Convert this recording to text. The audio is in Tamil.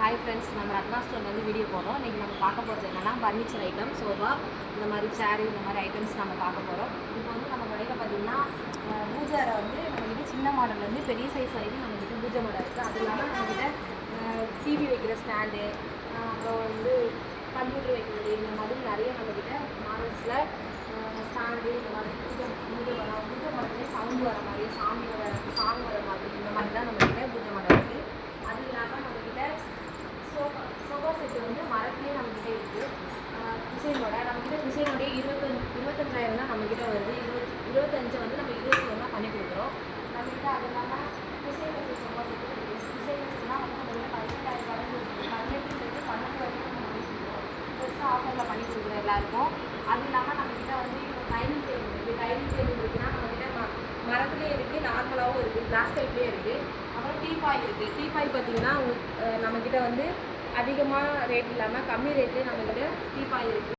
ஹாய் ஃப்ரெண்ட்ஸ், நம்ம ரத்னாஸ்டோரில் வந்து வீடியோ போடுறோம். இன்றைக்கி நம்ம பார்க்க போகிறது என்னென்னா ஃபர்னிச்சர் ஐட்டம், சோஃபா, இந்த மாதிரி சேரு, இந்த மாதிரி ஐட்டம்ஸ் நம்ம பார்க்க போகிறோம். இப்போ வந்து நம்ம கடையில் பார்த்திங்கன்னா பூஜை அறை வந்து நம்மக்கிட்ட சின்ன மாடல்லேருந்து பெரிய சைஸ் வரைக்கும் நம்மக்கிட்ட பூஜை மாடல் இருக்குது. அது இல்லாமல் நம்மக்கிட்ட டிவி வைக்கிற ஸ்டாண்டு, அப்புறம் வந்து கம்ப்யூட்டர் வைக்கிறது, இந்த மாதிரி நிறைய நம்மக்கிட்ட மாடல்ஸில் ஸ்டாண்டு, இந்த மாதிரி பூஜை மாடலே சவுண்டு வர மாதிரி, சாங் வர மாதிரி, இந்த மாதிரி தான் நம்மக்கிட்ட பூஜை மாடல் இருக்குது. அது இல்லாமல் நம்மக்கிட்ட சோஃபா செட்டு வந்து மரத்துலேயே நம்மக்கிட்ட இருக்குது. நம்மக்கிட்ட டிசைனோடைய 25,000 தான் நம்மக்கிட்ட வருது. 25 வந்து நம்ம 21 தான் பண்ணி கொடுக்குறோம். நம்மக்கிட்ட அது இல்லாமல் டிசைன் வச்ச சோஃபா செட்டு, டிசைன் வச்சுன்னா வந்து நம்மக்கிட்ட 18,000 வரைக்கும் இருக்குது. 12 வரைக்கும் நம்ம பண்ணி கொடுக்குறோம். பெருசாக ஆஃபரில் பண்ணி கொடுக்குறோம் எல்லாருக்கும். அது இல்லாமல் நம்மக்கிட்ட வந்து இப்போ டைனிங் டேபிள் இருக்குது. டைனிங் டேபிள் இருக்குன்னா நம்மக்கிட்ட மரத்துலேயே இருக்குது, நார்மலாகவும் இருக்குது, கிளாஸ் டைப்லேயே இருக்குது. அப்புறம் டீபாய் இருக்குது. டீபாய் பார்த்திங்கன்னா நம்மக்கிட்ட வந்து அதிகமாக ரேட் இல்லாமல் கம்மி ரேட்லேயே நம்மக்கிட்ட டீபாய் இருக்குது.